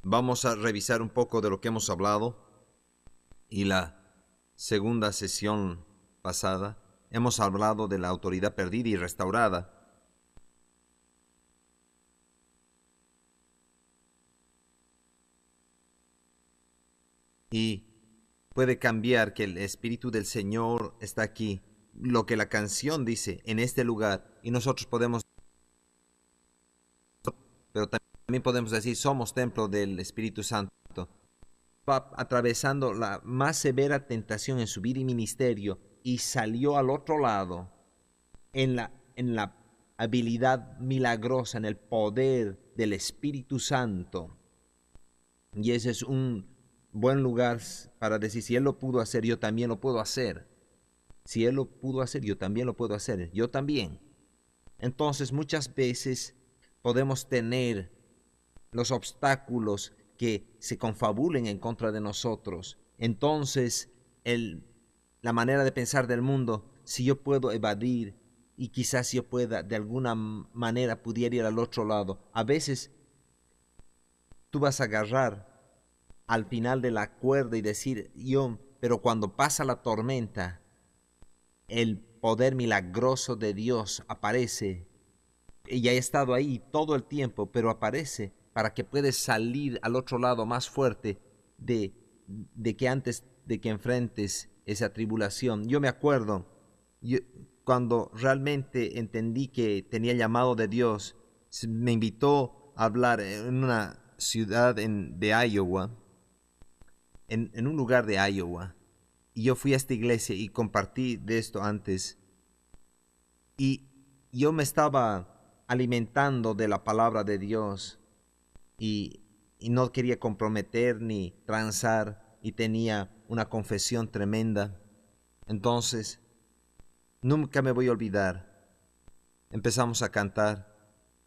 Vamos a revisar un poco de lo que hemos hablado y la segunda sesión pasada hemos hablado de la autoridad perdida y restaurada. Y puede cambiar que el Espíritu del Señor está aquí, lo que la canción dice, en este lugar, y nosotros podemos, pero también podemos decir, somos templo del Espíritu Santo. Va atravesando la más severa tentación en su vida y ministerio y salió al otro lado en la habilidad milagrosa, en el poder del Espíritu Santo. Y ese es un buen lugar para decir, si Él lo pudo hacer, yo también lo puedo hacer. Si Él lo pudo hacer, yo también lo puedo hacer. Yo también. Entonces muchas veces podemos tener los obstáculos que se confabulen en contra de nosotros. Entonces la manera de pensar del mundo, si yo puedo evadir y quizás yo pueda de alguna manera pudiera ir al otro lado, a veces tú vas a agarrar al final de la cuerda y decir yo, pero cuando pasa la tormenta, el poder milagroso de Dios aparece. Y ha estado ahí todo el tiempo, pero aparece para que puedas salir al otro lado más fuerte de que antes de que enfrentes esa tribulación. Yo me acuerdo, cuando realmente entendí que tenía llamado de Dios, me invitó a hablar en una ciudad de Iowa, en un lugar de Iowa. Y yo fui a esta iglesia y compartí de esto antes. Y yo me estaba alimentando de la palabra de Dios y no quería comprometer ni transar y tenía una confesión tremenda. Entonces, nunca me voy a olvidar. Empezamos a cantar.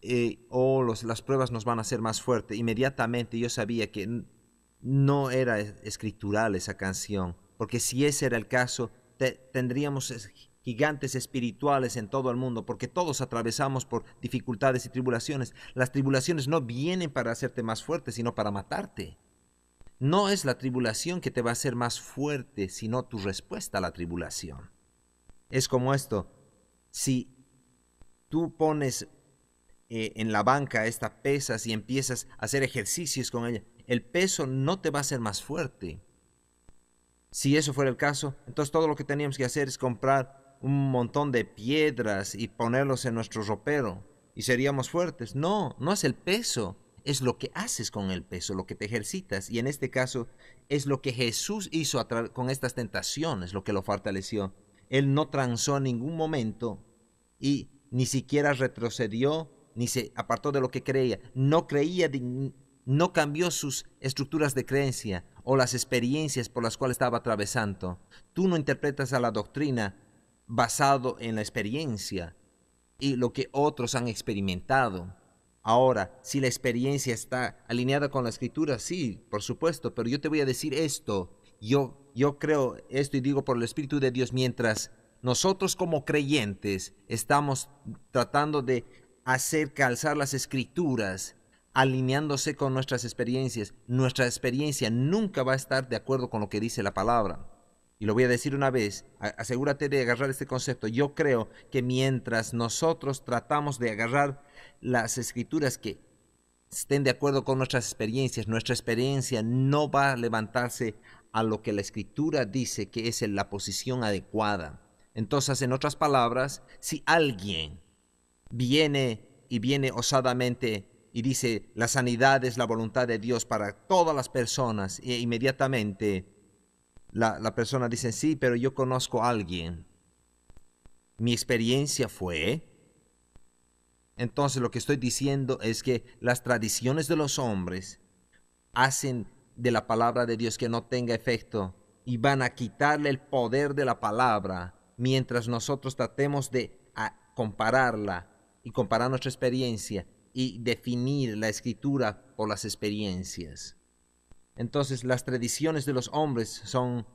Las pruebas nos van a hacer más fuertes. Inmediatamente yo sabía que no era escritural esa canción, porque si ese era el caso, tendríamos gigantes espirituales en todo el mundo, porque todos atravesamos por dificultades y tribulaciones. Las tribulaciones no vienen para hacerte más fuerte, sino para matarte. No es la tribulación que te va a hacer más fuerte, sino tu respuesta a la tribulación. Es como esto, si tú pones en la banca estas pesas y empiezas a hacer ejercicios con ella, el peso no te va a hacer más fuerte. Si eso fuera el caso, entonces todo lo que teníamos que hacer es comprar un montón de piedras y ponerlos en nuestro ropero y seríamos fuertes. No, no es el peso, es lo que haces con el peso, lo que te ejercitas. Y en este caso es lo que Jesús hizo con estas tentaciones, lo que lo fortaleció. Él no transó en ningún momento y ni siquiera retrocedió, ni se apartó de lo que creía. No creía, no cambió sus estructuras de creencia o las experiencias por las cuales estaba atravesando. Tú no interpretas a la doctrina basado en la experiencia y lo que otros han experimentado. Ahora, si la experiencia está alineada con la escritura, sí, por supuesto, pero yo te voy a decir esto. Yo creo esto y digo por el Espíritu de Dios, mientras nosotros como creyentes estamos tratando de hacer calzar las escrituras, alineándose con nuestras experiencias, nuestra experiencia nunca va a estar de acuerdo con lo que dice la palabra. Y lo voy a decir una vez, asegúrate de agarrar este concepto. Yo creo que mientras nosotros tratamos de agarrar las escrituras que estén de acuerdo con nuestra experiencia no va a levantarse a lo que la escritura dice que es la posición adecuada. Entonces, en otras palabras, si alguien viene osadamente y dice la sanidad es la voluntad de Dios para todas las personas, e inmediatamente la persona dice, sí, pero yo conozco a alguien. Mi experiencia fue. Entonces lo que estoy diciendo es que las tradiciones de los hombres hacen de la palabra de Dios que no tenga efecto y van a quitarle el poder de la palabra mientras nosotros tratemos de compararla y comparar nuestra experiencia y definir la escritura por las experiencias. Entonces las tradiciones de los hombres son,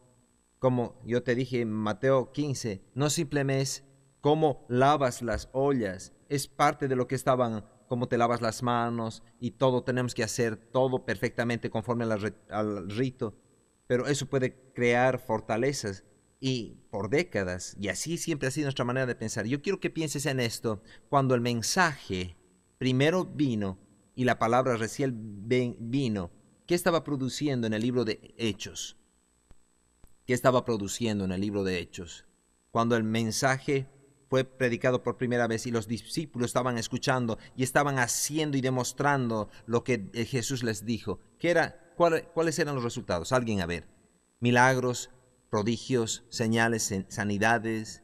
como yo te dije en Mateo 15, no simplemente es cómo lavas las ollas, es parte de lo que estaban cómo te lavas las manos y todo tenemos que hacer todo perfectamente conforme al rito, pero eso puede crear fortalezas y por décadas, y así siempre ha sido nuestra manera de pensar. Yo quiero que pienses en esto, cuando el mensaje primero vino y la palabra recién vino, ¿qué estaba produciendo en el libro de Hechos? ¿Qué estaba produciendo en el libro de Hechos? Cuando el mensaje fue predicado por primera vez y los discípulos estaban escuchando y estaban haciendo y demostrando lo que Jesús les dijo. ¿Cuáles eran los resultados? Alguien a ver. Milagros, prodigios, señales, sanidades,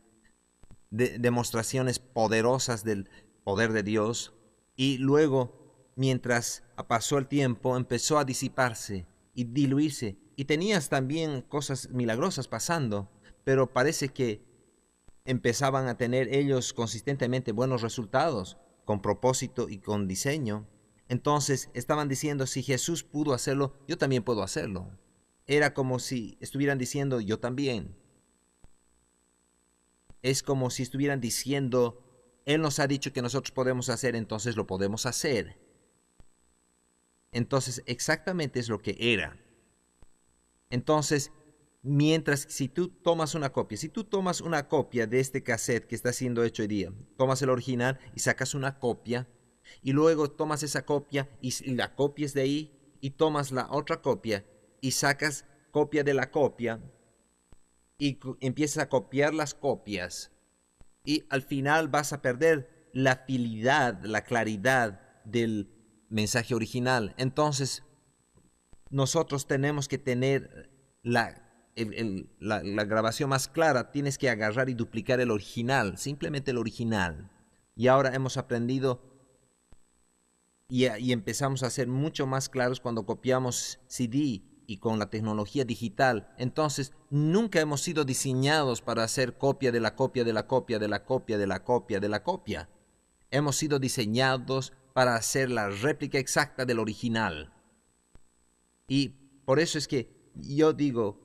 demostraciones poderosas del poder de Dios. Y luego, mientras pasó el tiempo, empezó a disiparse y diluirse. Y tenías también cosas milagrosas pasando, pero parece que empezaban a tener ellos consistentemente buenos resultados, con propósito y con diseño. Entonces estaban diciendo, si Jesús pudo hacerlo, yo también puedo hacerlo. Era como si estuvieran diciendo, yo también. Es como si estuvieran diciendo, Él nos ha dicho que nosotros podemos hacer, entonces lo podemos hacer. Entonces exactamente es lo que era. Entonces, si tú tomas una copia de este cassette que está siendo hecho hoy día, tomas el original y sacas una copia, y luego tomas esa copia y la copias de ahí, y tomas la otra copia y sacas copia de la copia, y empiezas a copiar las copias, y al final vas a perder la fidelidad, la claridad del mensaje original. Entonces, nosotros tenemos que tener la grabación más clara. Tienes que agarrar y duplicar el original, simplemente el original. Y ahora hemos aprendido y empezamos a ser mucho más claros cuando copiamos CD y con la tecnología digital. Entonces, nunca hemos sido diseñados para hacer copia de la copia de la copia de la copia de la copia de la copia. Hemos sido diseñados para hacer la réplica exacta del original. Y por eso es que yo digo,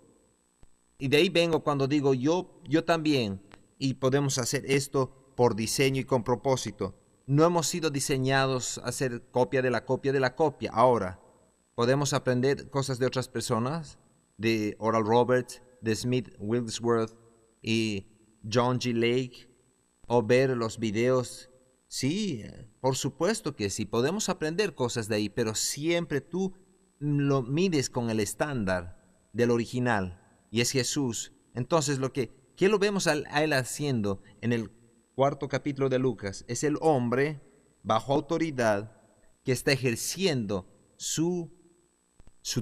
y de ahí vengo cuando digo yo también, y podemos hacer esto por diseño y con propósito. No hemos sido diseñados a hacer copia de la copia de la copia. Ahora, podemos aprender cosas de otras personas, de Oral Roberts, de Smith Wigglesworth y John G. Lake, o ver los videos. Sí, por supuesto que sí, podemos aprender cosas de ahí, pero siempre tú lo mides con el estándar del original, y es Jesús. Entonces, ¿qué lo vemos a él haciendo en el 4º capítulo de Lucas? Es el hombre bajo autoridad que está ejerciendo su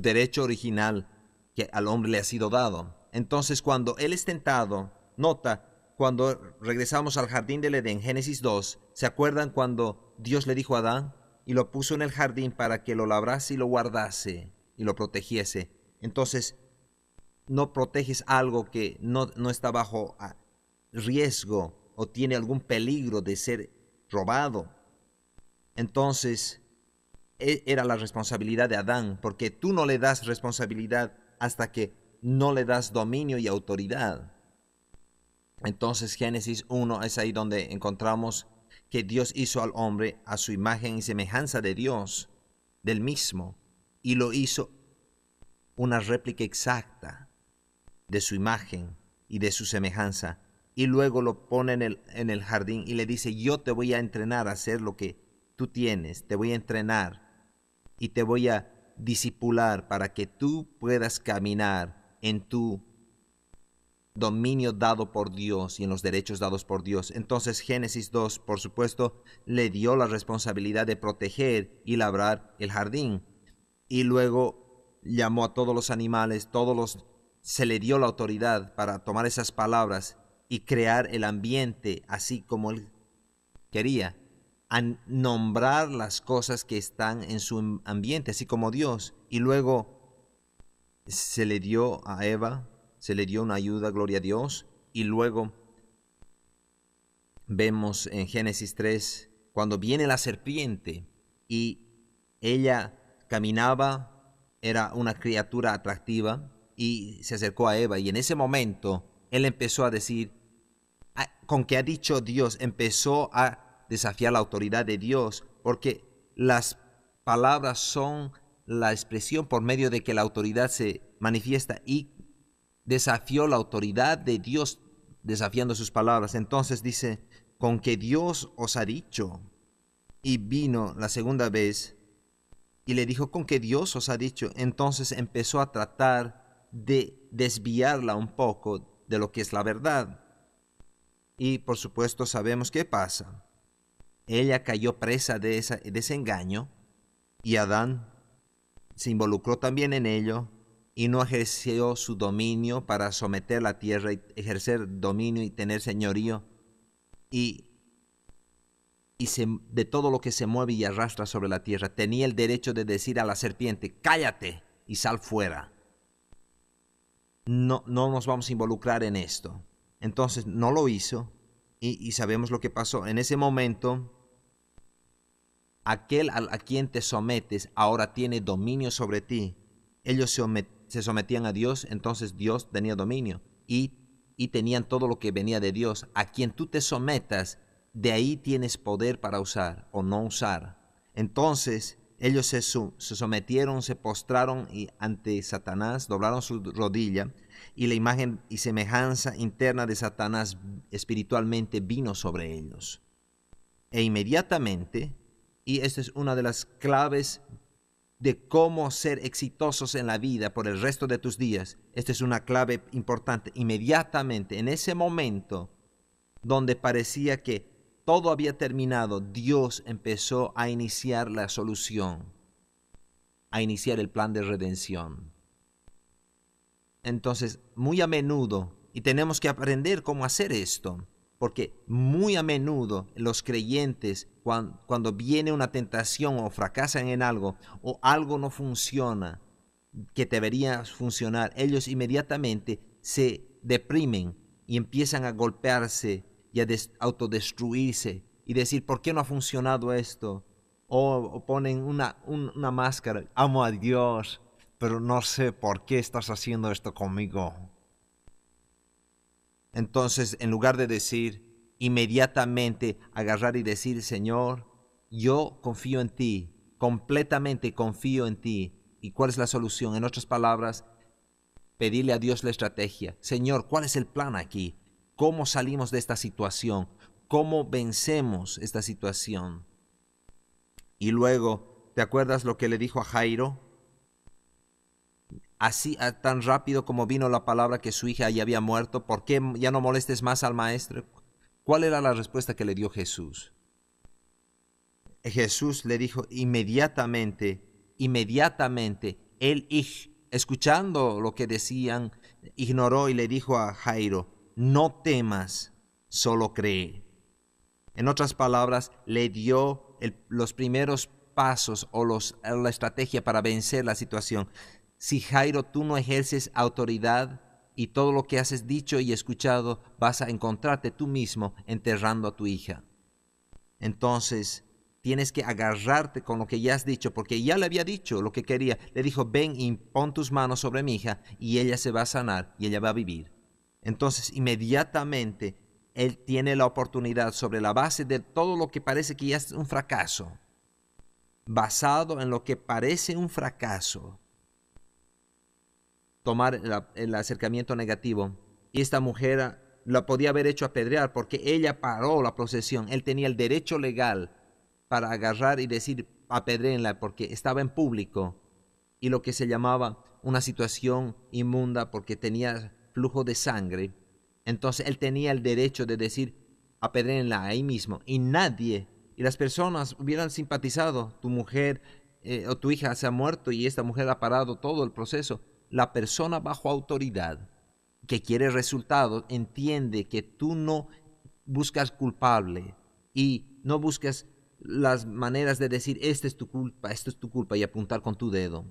derecho original que al hombre le ha sido dado. Entonces, cuando él es tentado, nota, cuando regresamos al jardín del Edén, Génesis 2, ¿se acuerdan cuando Dios le dijo a Adán? Y lo puso en el jardín para que lo labrase y lo guardase y lo protegiese. Entonces, no proteges algo que no está bajo riesgo o tiene algún peligro de ser robado. Entonces, era la responsabilidad de Adán, porque tú no le das responsabilidad hasta que no le das dominio y autoridad. Entonces, Génesis 1 es ahí donde encontramos que Dios hizo al hombre a su imagen y semejanza de Dios, del mismo, y lo hizo una réplica exacta de su imagen y de su semejanza. Y luego lo pone en el jardín y le dice, yo te voy a entrenar a hacer lo que tú tienes, te voy a entrenar y te voy a discipular para que tú puedas caminar en tu dominio dado por Dios y en los derechos dados por Dios. Entonces Génesis 2, por supuesto, le dio la responsabilidad de proteger y labrar el jardín. Y luego llamó a todos los animales, se le dio la autoridad para tomar esas palabras y crear el ambiente así como él quería, a nombrar las cosas que están en su ambiente, así como Dios. Y luego se le dio a Eva, se le dio una ayuda, gloria a Dios. Y luego vemos en Génesis 3, cuando viene la serpiente y ella caminaba, era una criatura atractiva y se acercó a Eva. Y en ese momento él empezó a decir, con que ha dicho Dios, empezó a desafiar la autoridad de Dios, porque las palabras son la expresión por medio de que la autoridad se manifiesta, y desafió la autoridad de Dios desafiando sus palabras. Entonces dice, con que Dios os ha dicho. Y vino la segunda vez y le dijo, con que Dios os ha dicho. Entonces empezó a tratar de desviarla un poco de lo que es la verdad. Y por supuesto sabemos qué pasa. Ella cayó presa de ese engaño, y Adán se involucró también en ello y no ejerció su dominio para someter la tierra y ejercer dominio y tener señorío de todo lo que se mueve y arrastra sobre la tierra. Tenía el derecho de decir a la serpiente, cállate y sal fuera. No nos vamos a involucrar en esto. Entonces no lo hizo, y sabemos lo que pasó. En ese momento, aquel a quien te sometes ahora tiene dominio sobre ti. Ellos se sometían a Dios, entonces Dios tenía dominio, y tenían todo lo que venía de Dios. A quien tú te sometas, de ahí tienes poder para usar o no usar. Entonces ellos se sometieron, se postraron ante Satanás, doblaron su rodilla, y la imagen y semejanza interna de Satanás espiritualmente vino sobre ellos. E inmediatamente, y esta es una de las claves de cómo ser exitosos en la vida por el resto de tus días, esta es una clave importante, inmediatamente, en ese momento donde parecía que todo había terminado, Dios empezó a iniciar la solución, a iniciar el plan de redención. Entonces, muy a menudo, y tenemos que aprender cómo hacer esto, porque muy a menudo los creyentes, cuando viene una tentación o fracasan en algo, o algo no funciona que debería funcionar, ellos inmediatamente se deprimen y empiezan a golpearse y a autodestruirse y decir, ¿por qué no ha funcionado esto? O ponen una máscara, amo a Dios, pero no sé por qué estás haciendo esto conmigo. Entonces, en lugar de decir, inmediatamente agarrar y decir, Señor, yo confío en ti, completamente confío en ti. ¿Y cuál es la solución? En otras palabras, pedirle a Dios la estrategia. Señor, ¿cuál es el plan aquí? ¿Cómo salimos de esta situación? ¿Cómo vencemos esta situación? Y luego, ¿te acuerdas lo que le dijo a Jairo? Así tan rápido como vino la palabra que su hija ya había muerto, ¿por qué ya no molestes más al maestro? ¿Cuál era la respuesta que le dio Jesús? Jesús le dijo inmediatamente, él, escuchando lo que decían, ignoró y le dijo a Jairo, no temas, solo cree. En otras palabras, le dio los primeros pasos o la estrategia para vencer la situación. Si Jairo, tú no ejerces autoridad y todo lo que has dicho y escuchado, vas a encontrarte tú mismo enterrando a tu hija. Entonces, tienes que agarrarte con lo que ya has dicho, porque ya le había dicho lo que quería. Le dijo, ven y pon tus manos sobre mi hija y ella se va a sanar y ella va a vivir. Entonces, inmediatamente, él tiene la oportunidad, sobre la base de todo lo que parece que ya es un fracaso, basado en lo que parece un fracaso, tomar el acercamiento negativo. Y esta mujer la podía haber hecho apedrear porque ella paró la procesión. Él tenía el derecho legal para agarrar y decir apedréenla porque estaba en público y lo que se llamaba una situación inmunda porque tenía flujo de sangre. Entonces él tenía el derecho de decir apedréenla ahí mismo, y nadie, y las personas hubieran simpatizado. Tu mujer o tu hija se ha muerto y esta mujer ha parado todo el proceso. La persona bajo autoridad que quiere resultados entiende que tú no buscas culpable y no buscas las maneras de decir esta es tu culpa, esto es tu culpa y apuntar con tu dedo.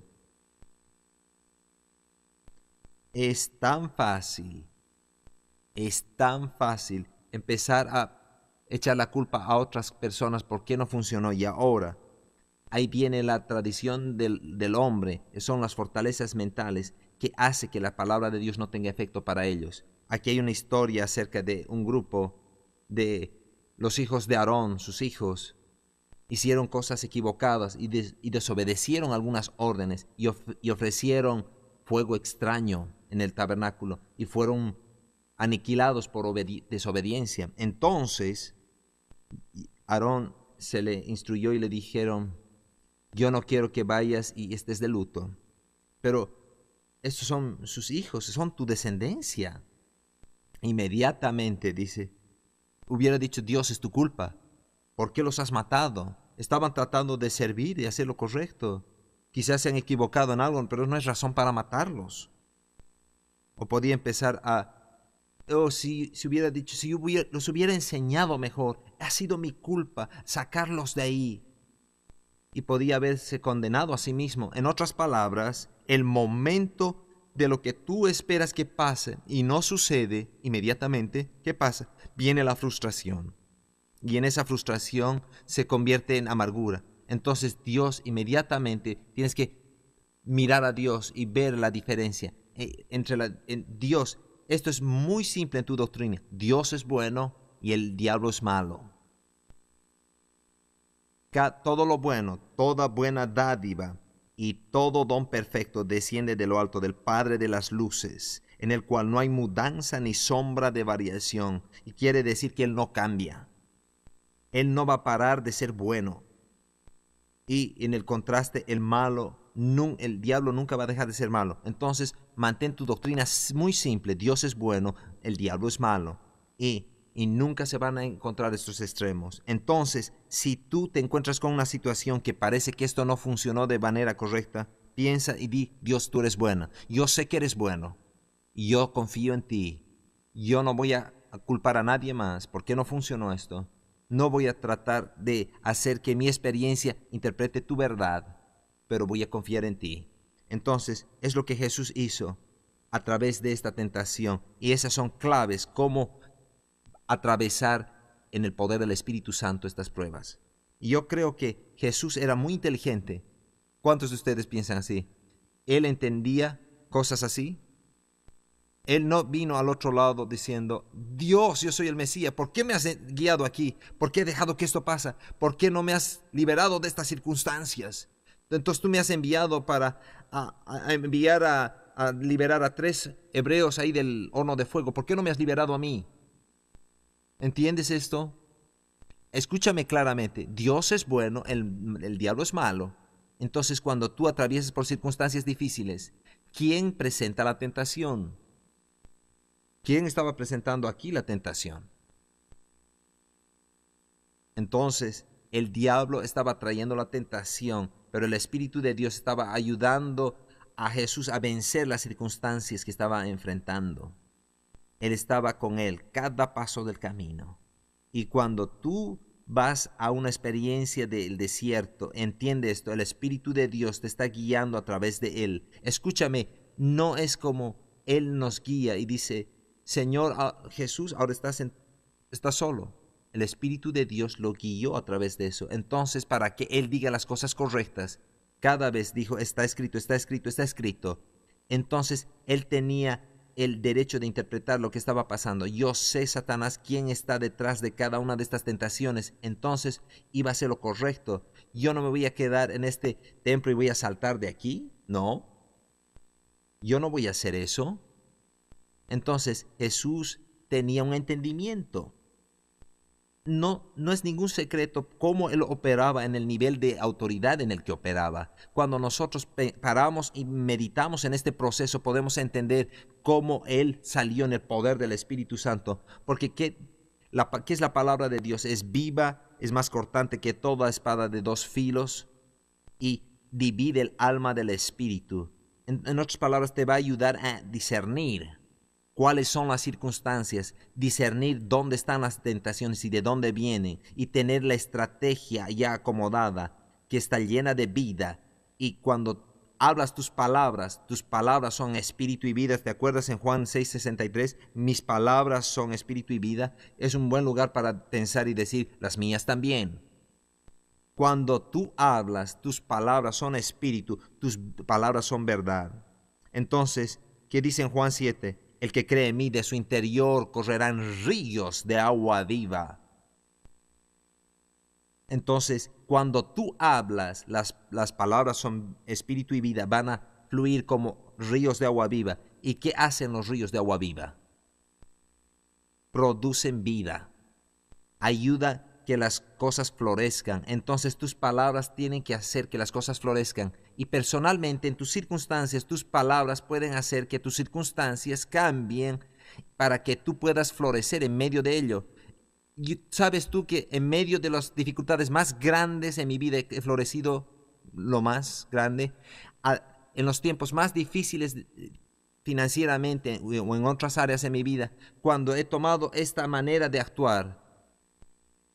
Es tan fácil empezar a echar la culpa a otras personas por qué no funcionó, y ahora ahí viene la tradición del hombre, que son las fortalezas mentales que hace que la palabra de Dios no tenga efecto para ellos. Aquí hay una historia acerca de un grupo de los hijos de Aarón, sus hijos, hicieron cosas equivocadas y desobedecieron algunas órdenes y ofrecieron fuego extraño en el tabernáculo y fueron aniquilados por desobediencia. Entonces, Aarón se le instruyó y le dijeron: yo no quiero que vayas y estés de luto, pero estos son sus hijos, son tu descendencia. Inmediatamente dice, hubiera dicho: Dios, es tu culpa. ¿Por qué los has matado? Estaban tratando de servir y hacer lo correcto. Quizás se han equivocado en algo, pero no es razón para matarlos. O podía empezar si hubiera dicho, si yo los hubiera enseñado mejor, ha sido mi culpa sacarlos de ahí. Y podía haberse condenado a sí mismo. En otras palabras, el momento de lo que tú esperas que pase y no sucede inmediatamente, ¿qué pasa? Viene la frustración. Y en esa frustración se convierte en amargura. Entonces Dios inmediatamente, tienes que mirar a Dios y ver la diferencia entre Dios. Esto es muy simple en tu doctrina. Dios es bueno y el diablo es malo. Todo lo bueno, toda buena dádiva y todo don perfecto desciende de lo alto del Padre de las luces, en el cual no hay mudanza ni sombra de variación. Y quiere decir que Él no cambia. Él no va a parar de ser bueno. Y en el contraste, el diablo nunca va a dejar de ser malo. Entonces, mantén tu doctrina muy simple. Dios es bueno, el diablo es malo. Y nunca se van a encontrar estos extremos. Entonces, si tú te encuentras con una situación que parece que esto no funcionó de manera correcta, piensa y di: Dios, tú eres bueno. Yo sé que eres bueno. Y yo confío en ti. Yo no voy a culpar a nadie más. ¿Por qué no funcionó esto? No voy a tratar de hacer que mi experiencia interprete tu verdad, pero voy a confiar en ti. Entonces, es lo que Jesús hizo a través de esta tentación. Y esas son claves, cómo atravesar en el poder del Espíritu Santo estas pruebas. Y yo creo que Jesús era muy inteligente. ¿Cuántos de ustedes piensan así? Él entendía cosas así. Él no vino al otro lado diciendo: Dios, yo soy el Mesías, ¿por qué me has guiado aquí? ¿Por qué he dejado que esto pase? ¿Por qué no me has liberado de estas circunstancias? Entonces tú me has enviado para a liberar a 3 hebreos ahí del horno de fuego. ¿Por qué no me has liberado a mí? ¿Entiendes esto? Escúchame claramente. Dios es bueno, el diablo es malo. Entonces, cuando tú atraviesas por circunstancias difíciles, ¿quién presenta la tentación? ¿Quién estaba presentando aquí la tentación? Entonces, el diablo estaba trayendo la tentación, pero el Espíritu de Dios estaba ayudando a Jesús a vencer las circunstancias que estaba enfrentando. Él estaba con él cada paso del camino. Y cuando tú vas a una experiencia del desierto, entiende esto: el Espíritu de Dios te está guiando a través de él. Escúchame, no es como él nos guía y dice: Señor, Jesús, ahora estás solo. El Espíritu de Dios lo guió a través de eso. Entonces, para que él diga las cosas correctas, cada vez dijo: está escrito, está escrito, está escrito. Entonces, él tenía el derecho de interpretar lo que estaba pasando. Yo sé, Satanás, quién está detrás de cada una de estas tentaciones. Entonces, iba a ser lo correcto. Yo no me voy a quedar en este templo y voy a saltar de aquí. No. Yo no voy a hacer eso. Entonces, Jesús tenía un entendimiento. No es ningún secreto cómo él operaba en el nivel de autoridad en el que operaba. Cuando nosotros paramos y meditamos en este proceso, podemos entender cómo él salió en el poder del Espíritu Santo. Porque ¿qué es la palabra de Dios? Es viva, es más cortante que toda espada de 2 filos y divide el alma del espíritu. En otras palabras, te va a ayudar a discernir cuáles son las circunstancias, discernir dónde están las tentaciones y de dónde vienen, y tener la estrategia ya acomodada, que está llena de vida. Y cuando hablas tus palabras son espíritu y vida. ¿Te acuerdas en Juan 6:63? Mis palabras son espíritu y vida. Es un buen lugar para pensar y decir: las mías también. Cuando tú hablas, tus palabras son espíritu, tus palabras son verdad. Entonces, ¿qué dice en Juan 7? El que cree en mí, de su interior correrán ríos de agua viva. Entonces, cuando tú hablas, las palabras son espíritu y vida, van a fluir como ríos de agua viva. ¿Y qué hacen los ríos de agua viva? Producen vida, ayuda que las cosas florezcan. Entonces tus palabras tienen que hacer que las cosas florezcan. Y personalmente en tus circunstancias, tus palabras pueden hacer que tus circunstancias cambien para que tú puedas florecer en medio de ello. Y sabes tú que en medio de las dificultades más grandes en mi vida he florecido lo más grande. En los tiempos más difíciles financieramente o en otras áreas de mi vida, cuando he tomado esta manera de actuar.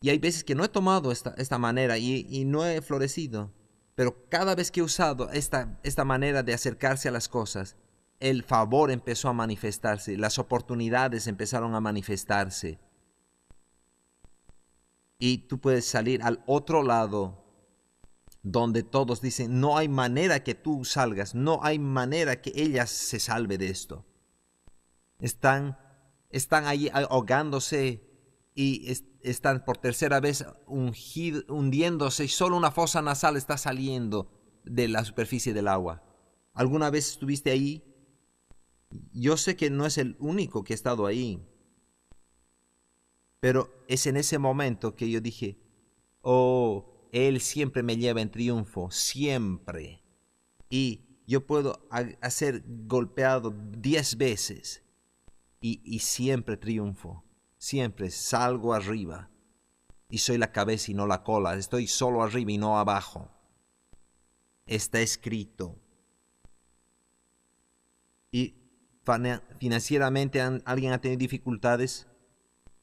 Y hay veces que no he tomado esta manera y no he florecido. Pero cada vez que he usado esta manera de acercarse a las cosas, el favor empezó a manifestarse, las oportunidades empezaron a manifestarse. Y tú puedes salir al otro lado donde todos dicen, no hay manera que tú salgas, no hay manera que ella se salve de esto. Están ahí ahogándose y están por tercera vez hundiéndose y solo una fosa nasal está saliendo de la superficie del agua. ¿Alguna vez estuviste ahí? Yo sé que no es el único que ha estado ahí, pero es en ese momento que yo dije, oh, Él siempre me lleva en triunfo, siempre. Y yo puedo ser golpeado 10 veces y siempre triunfo. Siempre salgo arriba y soy la cabeza y no la cola. Estoy solo arriba y no abajo. Está escrito. Y financieramente alguien ha tenido dificultades.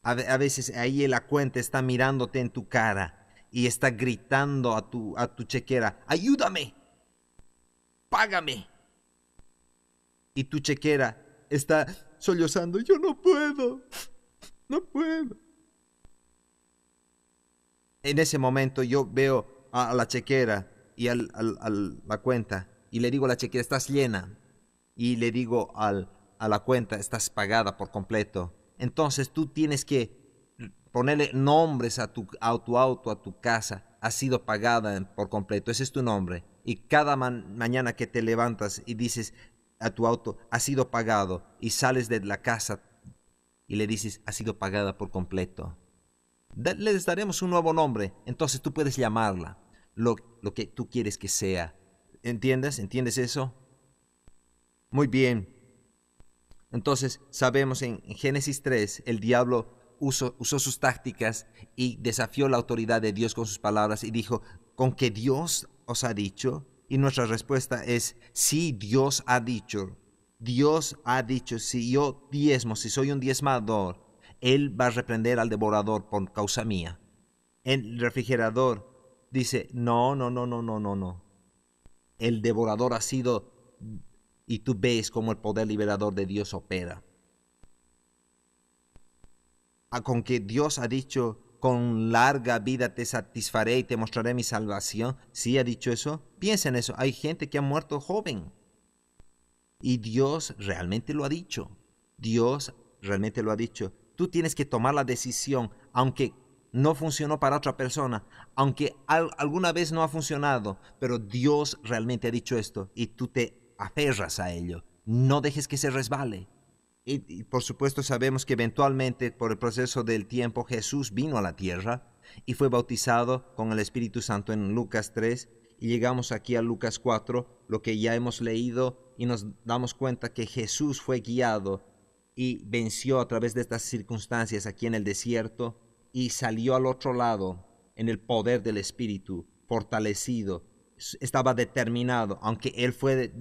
A veces ahí la cuenta está mirándote en tu cara y está gritando a tu chequera, ayúdame, págame. Y tu chequera está sollozando, yo no puedo. No puedo. En ese momento yo veo a la chequera y a la cuenta y le digo a la chequera, estás llena. Y le digo a la cuenta, estás pagada por completo. Entonces tú tienes que ponerle nombres a tu auto, a tu casa. Ha sido pagada por completo. Ese es tu nombre. Y cada mañana que te levantas y dices a tu auto, ha sido pagado. Y sales de la casa y le dices, ha sido pagada por completo. Les daremos un nuevo nombre. Entonces tú puedes llamarla lo que tú quieres que sea. ¿Entiendes? ¿Entiendes eso? Muy bien. Entonces sabemos en Génesis 3, el diablo usó sus tácticas y desafió la autoridad de Dios con sus palabras y dijo, ¿con que Dios os ha dicho? Y nuestra respuesta es, sí, Dios ha dicho. Dios ha dicho, si yo diezmo, si soy un diezmador, Él va a reprender al devorador por causa mía. El refrigerador dice, no. El devorador ha sido, y tú ves cómo el poder liberador de Dios opera. Con que Dios ha dicho, con larga vida te satisfaré y te mostraré mi salvación. ¿Sí ha dicho eso? Piensa en eso. Hay gente que ha muerto joven. Y Dios realmente lo ha dicho. Dios realmente lo ha dicho. Tú tienes que tomar la decisión, aunque no funcionó para otra persona, aunque alguna vez no ha funcionado, pero Dios realmente ha dicho esto y tú te aferras a ello. No dejes que se resbale. Y por supuesto sabemos que eventualmente por el proceso del tiempo Jesús vino a la tierra y fue bautizado con el Espíritu Santo en Lucas 3 y llegamos aquí a Lucas 4, lo que ya hemos leído y nos damos cuenta que Jesús fue guiado y venció a través de estas circunstancias aquí en el desierto y salió al otro lado en el poder del Espíritu, fortalecido, estaba determinado, aunque él fue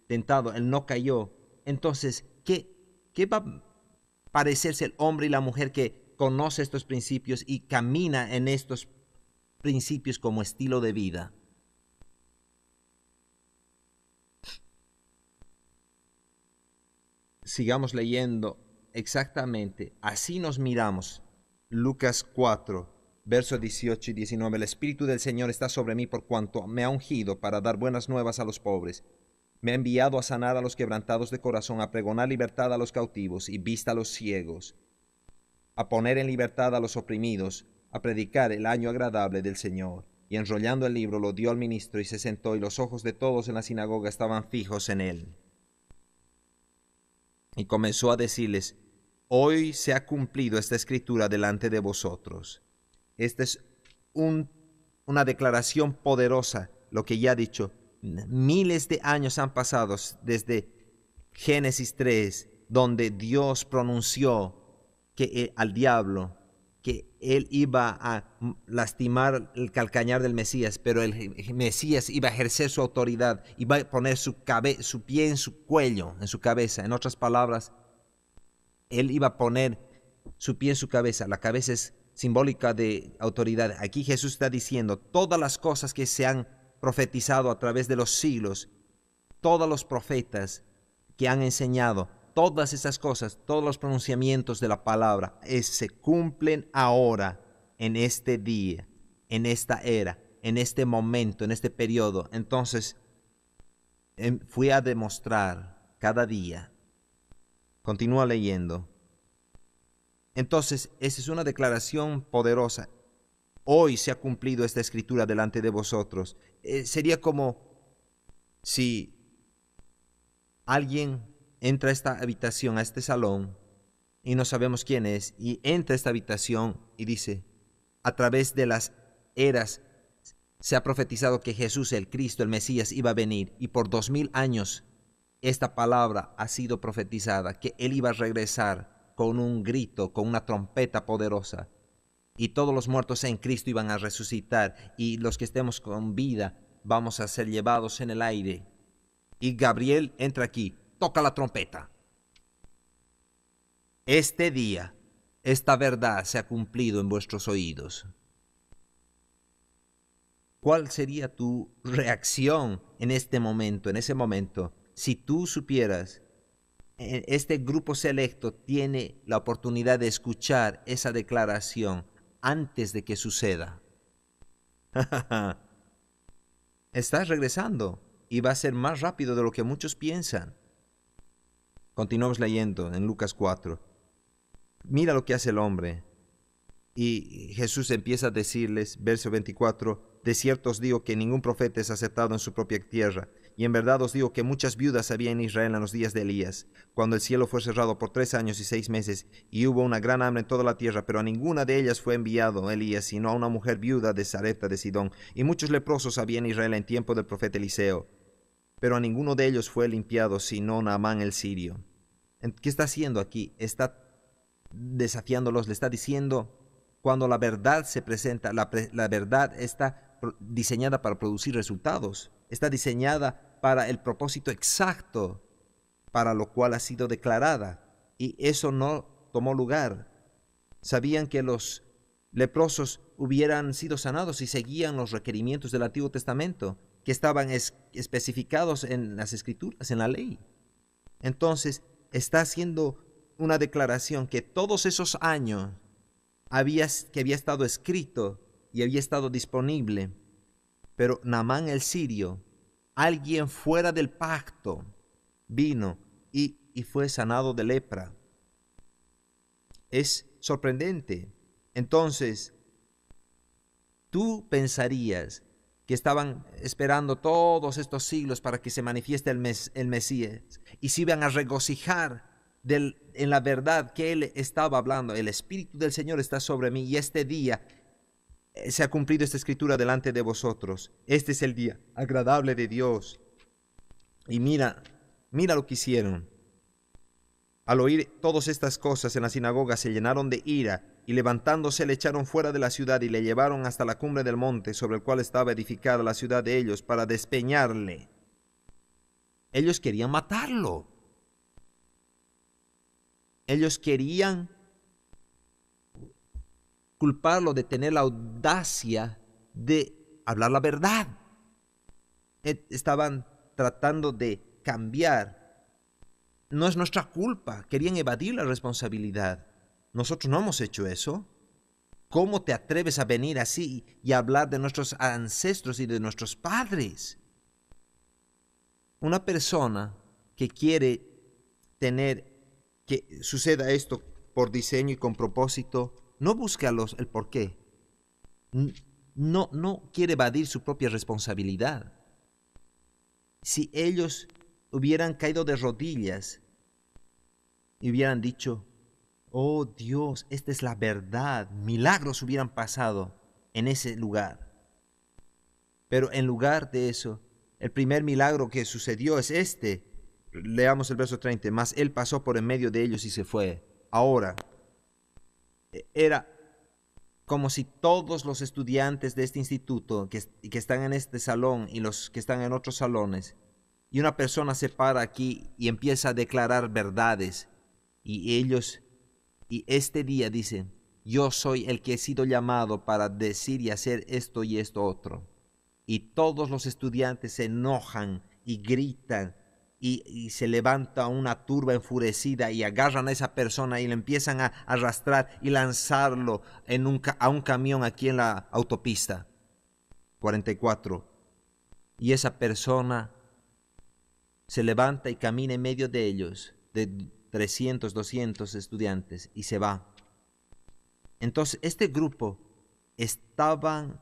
tentado, él no cayó. Entonces, ¿qué va a parecerse el hombre y la mujer que conoce estos principios y camina en estos principios como estilo de vida? Sigamos leyendo exactamente. Así nos miramos. Lucas 4, versos 18 y 19. El Espíritu del Señor está sobre mí por cuanto me ha ungido para dar buenas nuevas a los pobres. Me ha enviado a sanar a los quebrantados de corazón, a pregonar libertad a los cautivos y vista a los ciegos, a poner en libertad a los oprimidos, a predicar el año agradable del Señor. Y y enrollando el libro lo dio al ministro y se sentó, y los ojos de todos en la sinagoga estaban fijos en él. Y comenzó a decirles: hoy se ha cumplido esta escritura delante de vosotros. Esta es una declaración poderosa, lo que ya he dicho. Miles de años han pasado desde Génesis 3, donde Dios pronunció que al diablo que él iba a lastimar el calcañar del Mesías, pero el Mesías iba a ejercer su autoridad, iba a poner su pie en su cuello, en su cabeza. En otras palabras, él iba a poner su pie en su cabeza. La cabeza es simbólica de autoridad. Aquí Jesús está diciendo todas las cosas que se han profetizado a través de los siglos, todos los profetas que han enseñado, todas esas cosas, todos los pronunciamientos de la palabra, se cumplen ahora, en este día, en esta era, en este momento, en este periodo. Entonces, fui a demostrar cada día. Continúa leyendo. Entonces, esa es una declaración poderosa. Hoy se ha cumplido esta escritura delante de vosotros. Sería como si alguien entra a esta habitación, a este salón, y no sabemos quién es, y entra a esta habitación y dice: a través de las eras se ha profetizado que Jesús, el Cristo, el Mesías, iba a venir, y por 2000 años esta palabra ha sido profetizada, que Él iba a regresar con un grito, con una trompeta poderosa, y todos los muertos en Cristo iban a resucitar, y los que estemos con vida vamos a ser llevados en el aire. Y Gabriel entra aquí, toca la trompeta. Este día, esta verdad se ha cumplido en vuestros oídos. ¿Cuál sería tu reacción en este momento, en ese momento, si tú supieras este grupo selecto tiene la oportunidad de escuchar esa declaración antes de que suceda? Estás regresando y va a ser más rápido de lo que muchos piensan. Continuamos leyendo en Lucas 4. Mira lo que hace el hombre. Y Jesús empieza a decirles, verso 24, de cierto os digo que ningún profeta es aceptado en su propia tierra. Y en verdad os digo que muchas viudas había en Israel en los días de Elías, cuando el cielo fue cerrado por 3 años y 6 meses, y hubo una gran hambre en toda la tierra, pero a ninguna de ellas fue enviado Elías, sino a una mujer viuda de Sarepta de Sidón. Y muchos leprosos había en Israel en tiempo del profeta Eliseo, pero a ninguno de ellos fue limpiado, sino Naamán el sirio. ¿Qué está haciendo aquí? Está desafiándolos, le está diciendo, cuando la verdad se presenta, la verdad está diseñada para producir resultados, está diseñada para el propósito exacto para lo cual ha sido declarada, y eso no tomó lugar. Sabían que los leprosos hubieran sido sanados si seguían los requerimientos del Antiguo Testamento, que estaban especificados en las Escrituras, en la ley. Entonces, está haciendo una declaración que todos esos años que había estado escrito y había estado disponible, pero Naamán el sirio, alguien fuera del pacto, vino y fue sanado de lepra. Es sorprendente. Entonces, tú pensarías que estaban esperando todos estos siglos para que se manifieste el Mesías, y se iban a regocijar en la verdad que él estaba hablando. El Espíritu del Señor está sobre mí, y este día se ha cumplido esta escritura delante de vosotros. Este es el día agradable de Dios. Y mira lo que hicieron. Al oír todas estas cosas en la sinagoga se llenaron de ira, y levantándose le echaron fuera de la ciudad y le llevaron hasta la cumbre del monte sobre el cual estaba edificada la ciudad de ellos, para despeñarle. Ellos querían matarlo. Ellos querían culparlo de tener la audacia de hablar la verdad. Estaban tratando de cambiar. No es nuestra culpa. Querían evadir la responsabilidad. Nosotros no hemos hecho eso. ¿Cómo te atreves a venir así y a hablar de nuestros ancestros y de nuestros padres? Una persona que quiere tener que suceda esto por diseño y con propósito, no busca el por qué. no quiere evadir su propia responsabilidad. Si ellos hubieran caído de rodillas y hubieran dicho, oh Dios, esta es la verdad, milagros hubieran pasado en ese lugar. Pero en lugar de eso, el primer milagro que sucedió es este. Leamos el verso 30. Mas él pasó por en medio de ellos y se fue. Ahora, era como si todos los estudiantes de este instituto que están en este salón y los que están en otros salones, y una persona se para aquí y empieza a declarar verdades, y ellos, y este día dicen, yo soy el que he sido llamado para decir y hacer esto y esto otro. Y todos los estudiantes se enojan y gritan y se levanta una turba enfurecida y agarran a esa persona y le empiezan a arrastrar y lanzarlo a un camión aquí en la autopista 44. Y esa persona se levanta y camina en medio de ellos, de 300, 200 estudiantes, y se va. Entonces este grupo estaban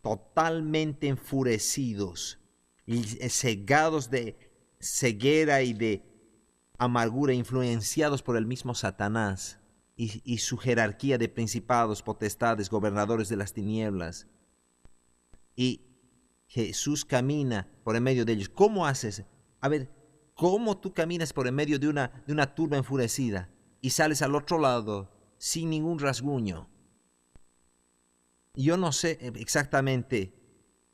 totalmente enfurecidos y cegados de ceguera y de amargura, influenciados por el mismo Satanás y su jerarquía de principados, potestades, gobernadores de las tinieblas. Y Jesús camina por en medio de ellos. ¿Cómo haces? A ver, ¿cómo tú caminas por en medio de una turba enfurecida y sales al otro lado sin ningún rasguño? Yo no sé exactamente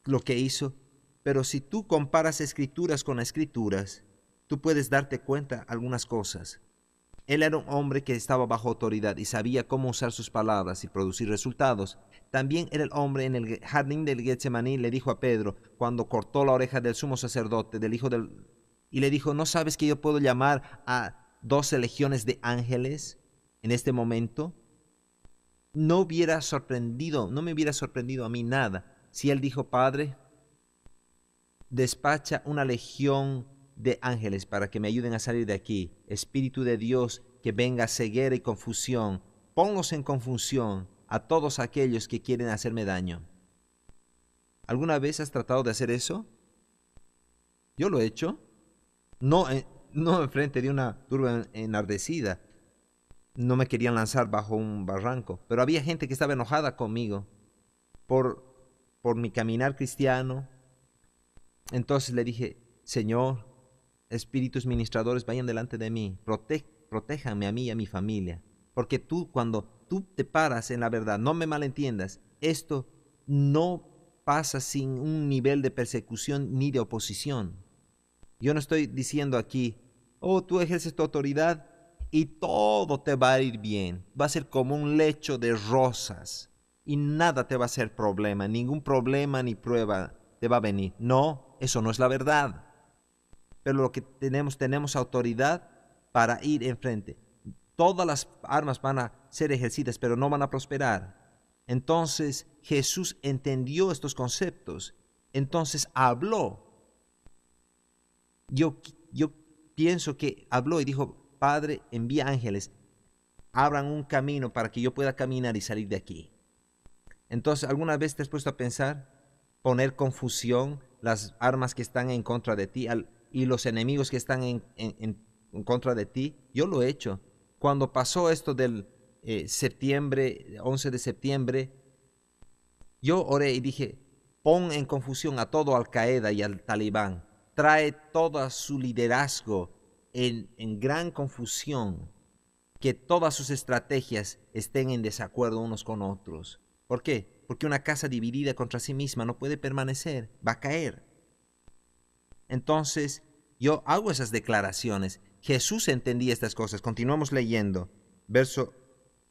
lo que hizo, pero si tú comparas escrituras con escrituras, tú puedes darte cuenta algunas cosas. Él era un hombre que estaba bajo autoridad y sabía cómo usar sus palabras y producir resultados. También era el hombre en el jardín del Getsemaní, le dijo a Pedro, cuando cortó la oreja del sumo sacerdote, y le dijo, ¿no sabes que yo puedo llamar a 12 legiones de ángeles en este momento? No me hubiera sorprendido a mí nada si él dijo, Padre, despacha una legión de ángeles para que me ayuden a salir de aquí. Espíritu de Dios, que venga ceguera y confusión. Ponlos en confusión a todos aquellos que quieren hacerme daño. ¿Alguna vez has tratado de hacer eso? Yo lo he hecho. No enfrente de una turba enardecida. No me querían lanzar bajo un barranco, pero había gente que estaba enojada conmigo por mi caminar cristiano. Entonces le dije, Señor, espíritus ministradores, vayan delante de mí, protéjanme a mí y a mi familia, porque cuando tú te paras en la verdad, no me malentiendas, esto no pasa sin un nivel de persecución ni de oposición. Yo no estoy diciendo aquí, oh, tú ejerces tu autoridad y todo te va a ir bien. Va a ser como un lecho de rosas y nada te va a ser problema, ningún problema ni prueba te va a venir. No, eso no es la verdad. Pero lo que tenemos autoridad para ir enfrente. Todas las armas van a ser ejercidas, pero no van a prosperar. Entonces Jesús entendió estos conceptos. Entonces habló. Yo pienso que habló y dijo, Padre, envía ángeles, abran un camino para que yo pueda caminar y salir de aquí. Entonces, ¿alguna vez te has puesto a pensar poner confusión, las armas que están en contra de ti y los enemigos que están en contra de ti? Yo lo he hecho. Cuando pasó esto del 11 de septiembre, yo oré y dije, pon en confusión a todo Al Qaeda y al Talibán. Trae todo su liderazgo en gran confusión, que todas sus estrategias estén en desacuerdo unos con otros. ¿Por qué? Porque una casa dividida contra sí misma no puede permanecer, va a caer. Entonces, yo hago esas declaraciones. Jesús entendía estas cosas. Continuamos leyendo. Verso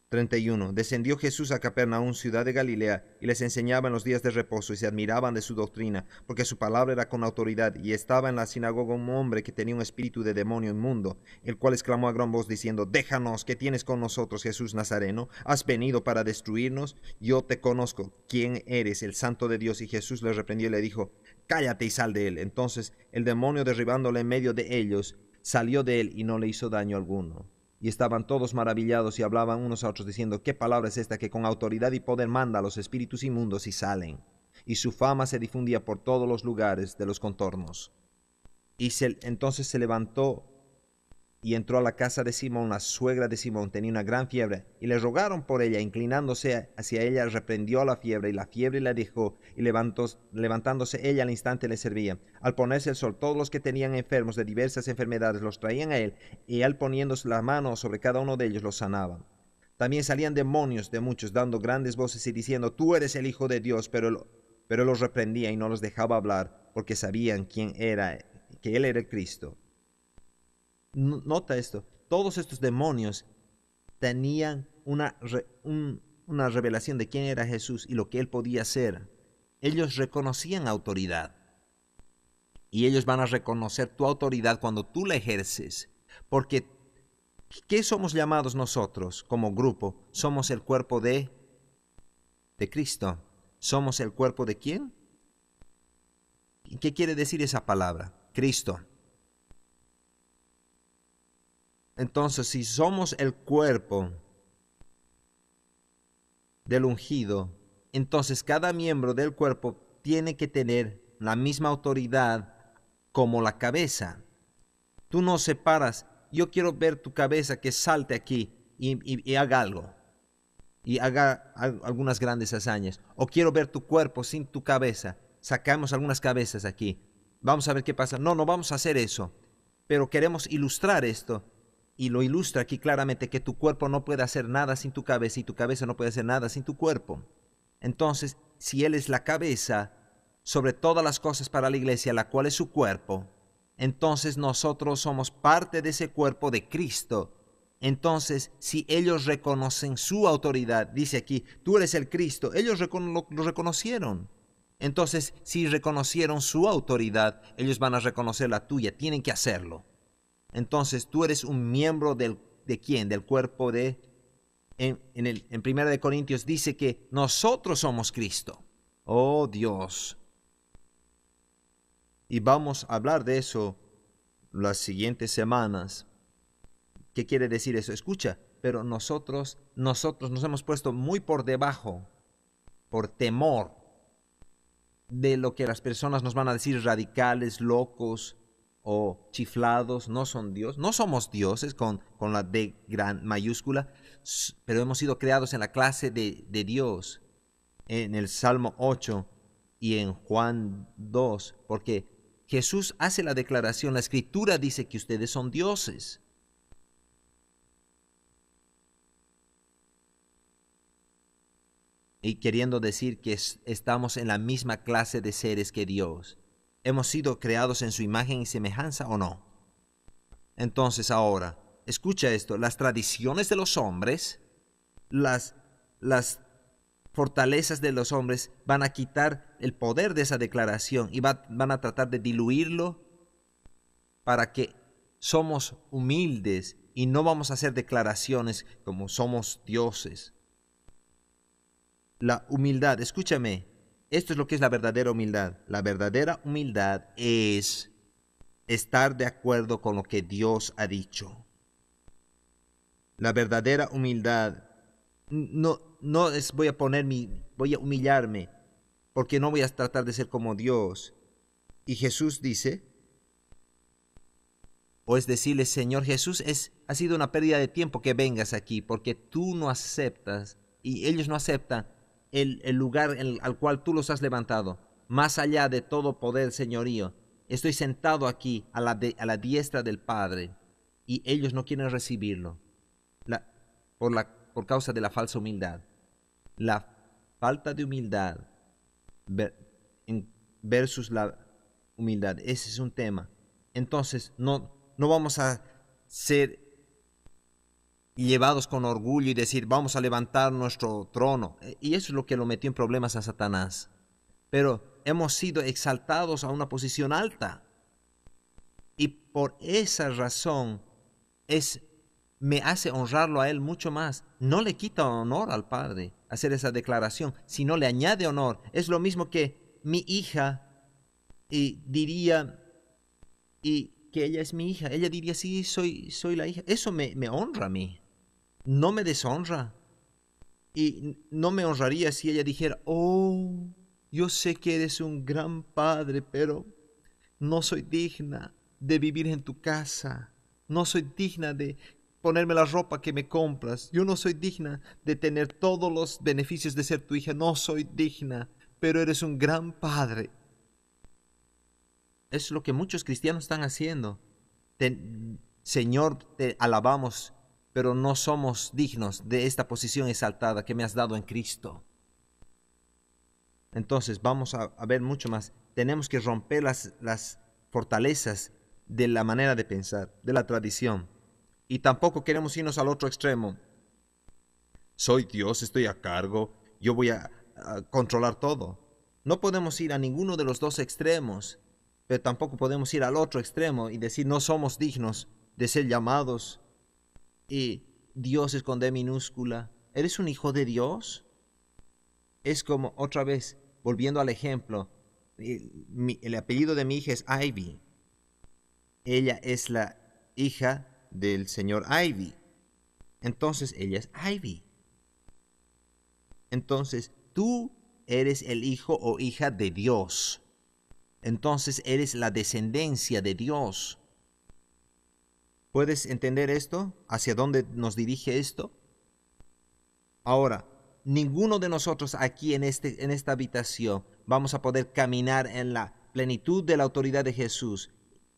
31. Descendió Jesús a Capernaum, ciudad de Galilea, y les enseñaba en los días de reposo, y se admiraban de su doctrina, porque su palabra era con autoridad. Y estaba en la sinagoga un hombre que tenía un espíritu de demonio inmundo, el cual exclamó a gran voz diciendo, déjanos, ¿qué tienes con nosotros, Jesús Nazareno? ¿Has venido para destruirnos? Yo te conozco, ¿quién eres? El Santo de Dios. Y Jesús le reprendió y le dijo, cállate y sal de él. Entonces el demonio, derribándole en medio de ellos, salió de él y no le hizo daño alguno. Y estaban todos maravillados y hablaban unos a otros diciendo, ¿qué palabra es esta que con autoridad y poder manda a los espíritus inmundos y salen? Y su fama se difundía por todos los lugares de los contornos. Entonces se levantó y entró a la casa de Simón. La suegra de Simón tenía una gran fiebre, y le rogaron por ella. Inclinándose hacia ella, reprendió la fiebre, y la fiebre la dejó, y levantándose ella al instante le servía. Al ponerse el sol, todos los que tenían enfermos de diversas enfermedades los traían a él, y él poniéndose la mano sobre cada uno de ellos los sanaba. También salían demonios de muchos, dando grandes voces y diciendo, tú eres el Hijo de Dios, pero los reprendía y no los dejaba hablar, porque sabían quién era, que él era el Cristo. Nota esto, todos estos demonios tenían una revelación de quién era Jesús y lo que él podía hacer. Ellos reconocían autoridad, y ellos van a reconocer tu autoridad cuando tú la ejerces, porque ¿qué somos llamados nosotros como grupo? Somos el cuerpo de Cristo. ¿Somos el cuerpo de quién? ¿Qué quiere decir esa palabra? Cristo. Entonces, si somos el cuerpo del ungido, entonces cada miembro del cuerpo tiene que tener la misma autoridad como la cabeza. Tú no separas, yo quiero ver tu cabeza que salte aquí y haga algo, y haga algunas grandes hazañas. O quiero ver tu cuerpo sin tu cabeza, sacamos algunas cabezas aquí. Vamos a ver qué pasa. No vamos a hacer eso, pero queremos ilustrar esto. Y lo ilustra aquí claramente que tu cuerpo no puede hacer nada sin tu cabeza y tu cabeza no puede hacer nada sin tu cuerpo. Entonces, si Él es la cabeza sobre todas las cosas para la iglesia, la cual es su cuerpo, entonces nosotros somos parte de ese cuerpo de Cristo. Entonces, si ellos reconocen su autoridad, dice aquí, tú eres el Cristo, ellos lo reconocieron. Entonces, si reconocieron su autoridad, ellos van a reconocer la tuya, tienen que hacerlo. Entonces tú eres un miembro ¿de quién? Del cuerpo de... En 1 de Corintios dice que nosotros somos Cristo. Oh Dios. Y vamos a hablar de eso las siguientes semanas. ¿Qué quiere decir eso? Escucha, pero nosotros nos hemos puesto muy por debajo, por temor de lo que las personas nos van a decir, radicales, locos o chiflados. No son Dios, no somos dioses con la D gran mayúscula, pero hemos sido creados en la clase de Dios, en el Salmo 8 y en Juan 2, porque Jesús hace la declaración, la Escritura dice que ustedes son dioses. Y queriendo decir que estamos en la misma clase de seres que Dios. ¿Hemos sido creados en su imagen y semejanza o no? Entonces ahora, escucha esto, las tradiciones de los hombres, las fortalezas de los hombres van a quitar el poder de esa declaración y van a tratar de diluirlo para que somos humildes y no vamos a hacer declaraciones como somos dioses. La humildad, escúchame, esto es lo que es la verdadera humildad. La verdadera humildad es estar de acuerdo con lo que Dios ha dicho. La verdadera humildad no es voy a humillarme porque no voy a tratar de ser como Dios. Y Jesús dice, o es decirle, Señor Jesús, ha sido una pérdida de tiempo que vengas aquí porque tú no aceptas y ellos no aceptan el lugar al cual tú los has levantado, más allá de todo poder, señorío. Estoy sentado aquí a la diestra del Padre y ellos no quieren recibirlo por causa de la falsa humildad. La falta de humildad versus la humildad, ese es un tema. Entonces no vamos a ser llevados con orgullo y decir, vamos a levantar nuestro trono. Y eso es lo que lo metió en problemas a Satanás. Pero hemos sido exaltados a una posición alta. Y por esa razón me hace honrarlo a Él mucho más. No le quita honor al Padre hacer esa declaración, sino le añade honor. Es lo mismo que mi hija diría, ¿y que ella es mi hija. Ella diría, sí, soy la hija. Eso me honra a mí. No me deshonra. Y no me honraría si ella dijera, oh, yo sé que eres un gran padre, pero no soy digna de vivir en tu casa. No soy digna de ponerme la ropa que me compras. Yo no soy digna de tener todos los beneficios de ser tu hija. No soy digna, pero eres un gran padre. Es lo que muchos cristianos están haciendo. Señor, te alabamos, pero no somos dignos de esta posición exaltada que me has dado en Cristo. Entonces vamos a ver mucho más. Tenemos que romper las fortalezas de la manera de pensar, de la tradición. Y tampoco queremos irnos al otro extremo. Soy Dios, estoy a cargo, yo voy a controlar todo. No podemos ir a ninguno de los dos extremos, pero tampoco podemos ir al otro extremo y decir no somos dignos de ser llamados y Dios es con D minúscula. ¿Eres un hijo de Dios? Es como, otra vez, volviendo al ejemplo, el apellido de mi hija es Ivy. Ella es la hija del señor Ivy. Entonces ella es Ivy. Entonces tú eres el hijo o hija de Dios. Entonces eres la descendencia de Dios. ¿Puedes entender esto? ¿Hacia dónde nos dirige esto? Ahora, ninguno de nosotros aquí en esta habitación vamos a poder caminar en la plenitud de la autoridad de Jesús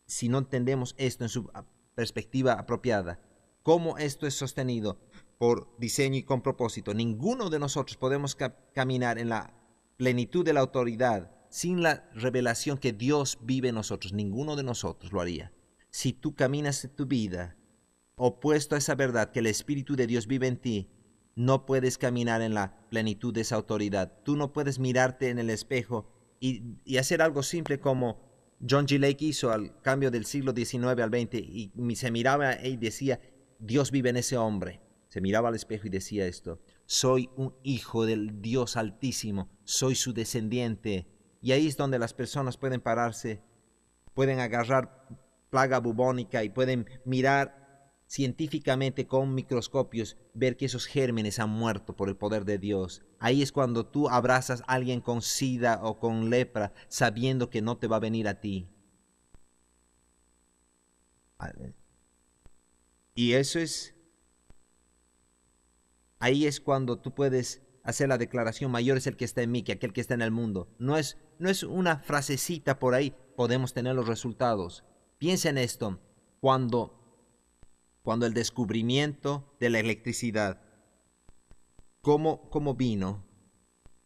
si no entendemos esto en su perspectiva apropiada. ¿Cómo esto es sostenido? Por diseño y con propósito. Ninguno de nosotros podemos caminar en la plenitud de la autoridad sin la revelación que Dios vive en nosotros. Ninguno de nosotros lo haría. Si tú caminas en tu vida opuesto a esa verdad que el Espíritu de Dios vive en ti, no puedes caminar en la plenitud de esa autoridad. Tú no puedes mirarte en el espejo y hacer algo simple como John G. Lake hizo al cambio del siglo XIX al XX y se miraba y decía, Dios vive en ese hombre. Se miraba al espejo y decía esto, soy un hijo del Dios Altísimo, soy su descendiente. Y ahí es donde las personas pueden pararse, pueden agarrar plaga bubónica y pueden mirar científicamente con microscopios, ver que esos gérmenes han muerto por el poder de Dios. Ahí es cuando tú abrazas a alguien con sida o con lepra, sabiendo que no te va a venir a ti. Y eso es, ahí es cuando tú puedes hacer la declaración, mayor es el que está en mí que aquel que está en el mundo. No es una frasecita por ahí, podemos tener los resultados. Piensa en esto, cuando el descubrimiento de la electricidad, ¿cómo vino?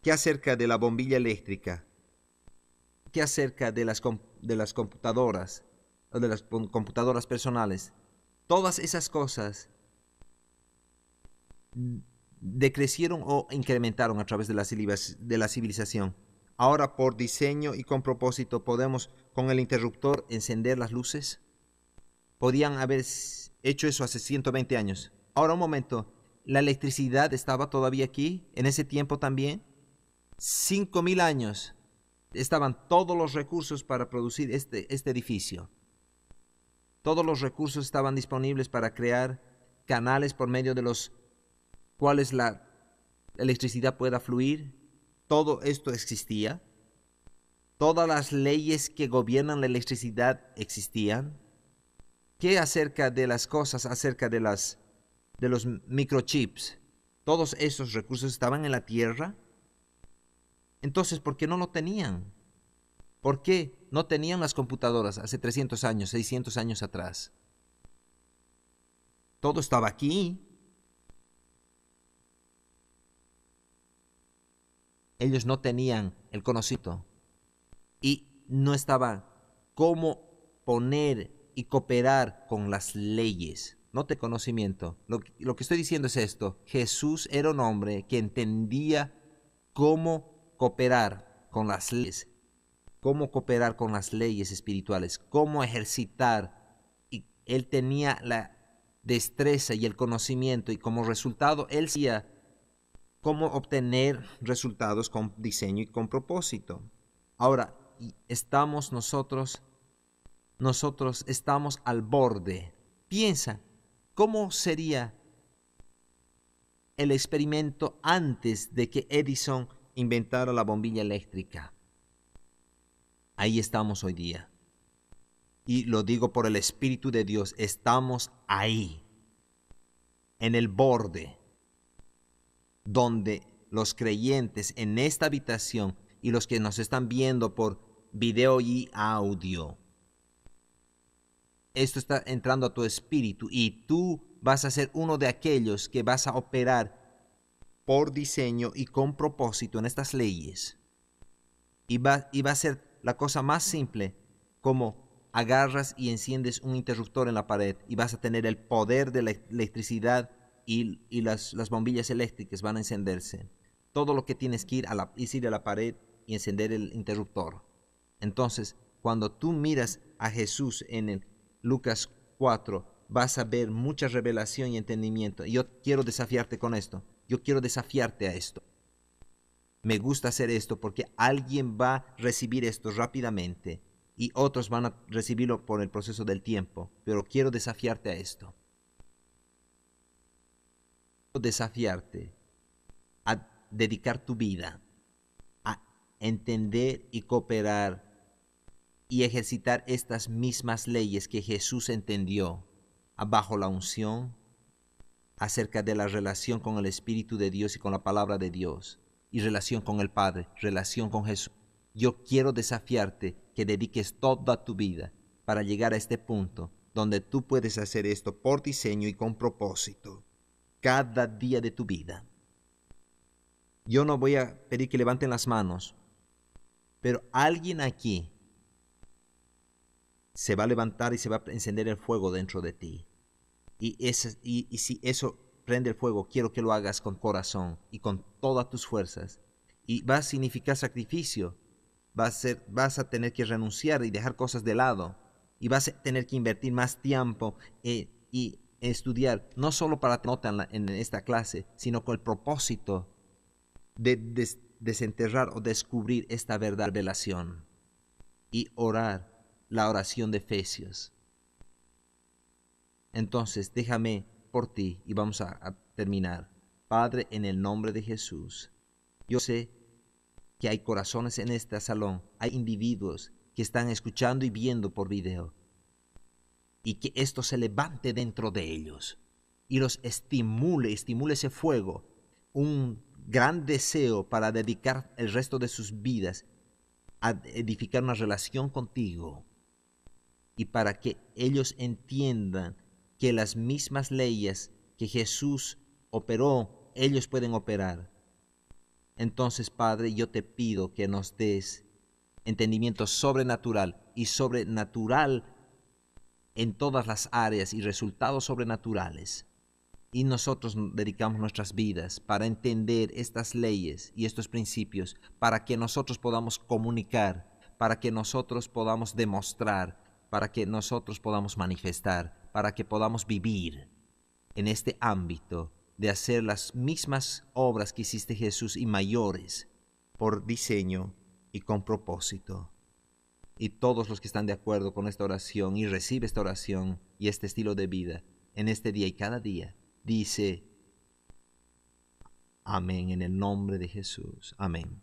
¿Qué acerca de la bombilla eléctrica? ¿Qué acerca de las computadoras o de las computadoras personales? Todas esas cosas decrecieron o incrementaron a través de la civilización. Ahora, por diseño y con propósito, podemos con el interruptor encender las luces. Podían haber hecho eso hace 120 años. Ahora un momento, ¿la electricidad estaba todavía aquí en ese tiempo también? 5000 años estaban todos los recursos para producir este edificio. Todos los recursos estaban disponibles para crear canales por medio de los cuales la electricidad pueda fluir. Todo esto existía. Todas las leyes que gobiernan la electricidad existían. ¿Qué acerca de las cosas, acerca de los microchips? Todos esos recursos estaban en la tierra. Entonces, ¿por qué no lo tenían? ¿Por qué no tenían las computadoras hace 300 años, 600 años atrás? Todo estaba aquí. Ellos no tenían el conocimiento y no estaba cómo poner y cooperar con las leyes. No te conocimiento. Lo que estoy diciendo es esto. Jesús era un hombre que entendía cómo cooperar con las leyes, cómo cooperar con las leyes espirituales, cómo ejercitar. Y él tenía la destreza y el conocimiento y como resultado él sabía cómo obtener resultados con diseño y con propósito. Ahora, estamos nosotros nosotros estamos al borde. Piensa, ¿cómo sería el experimento antes de que Edison inventara la bombilla eléctrica? Ahí estamos hoy día. Y lo digo por el Espíritu de Dios, estamos ahí, en el borde, donde los creyentes en esta habitación y los que nos están viendo por video y audio, esto está entrando a tu espíritu y tú vas a ser uno de aquellos que vas a operar por diseño y con propósito en estas leyes. Y va a ser la cosa más simple, como agarras y enciendes un interruptor en la pared y vas a tener el poder de la electricidad y las bombillas eléctricas van a encenderse. Todo lo que tienes que ir es ir a la pared y encender el interruptor. Entonces, cuando tú miras a Jesús en el Lucas 4, vas a ver mucha revelación y entendimiento. Y yo quiero desafiarte con esto. Yo quiero desafiarte a esto. Me gusta hacer esto porque alguien va a recibir esto rápidamente y otros van a recibirlo por el proceso del tiempo. Pero quiero desafiarte a esto. Quiero desafiarte a dedicar tu vida a entender y cooperar y ejercitar estas mismas leyes que Jesús entendió bajo la unción acerca de la relación con el Espíritu de Dios y con la palabra de Dios y relación con el Padre, relación con Jesús. Yo quiero desafiarte que dediques toda tu vida para llegar a este punto donde tú puedes hacer esto por diseño y con propósito cada día de tu vida. Yo no voy a pedir que levanten las manos, pero alguien aquí se va a levantar y se va a encender el fuego dentro de ti. Y si eso prende el fuego, quiero que lo hagas con corazón y con todas tus fuerzas. Y va a significar sacrificio. Vas a tener que renunciar y dejar cosas de lado. Y vas a tener que invertir más tiempo y estudiar, no solo para que te noten en esta clase, sino con el propósito de desenterrar o descubrir esta verdad, revelación. Y orar la oración de Efesios. Entonces, déjame por ti y vamos a terminar. Padre, en el nombre de Jesús, yo sé que hay corazones en este salón, hay individuos que están escuchando y viendo por video, y que esto se levante dentro de ellos y los estimule ese fuego, un gran deseo para dedicar el resto de sus vidas a edificar una relación contigo, y para que ellos entiendan que las mismas leyes que Jesús operó, ellos pueden operar. Entonces, Padre, yo te pido que nos des entendimiento sobrenatural y sobrenatural en todas las áreas y resultados sobrenaturales. Y nosotros dedicamos nuestras vidas para entender estas leyes y estos principios, para que nosotros podamos comunicar, para que nosotros podamos demostrar, para que nosotros podamos manifestar, para que podamos vivir en este ámbito de hacer las mismas obras que hiciste Jesús y mayores, por diseño y con propósito. Y todos los que están de acuerdo con esta oración y recibe esta oración y este estilo de vida en este día y cada día, dice amén en el nombre de Jesús. Amén.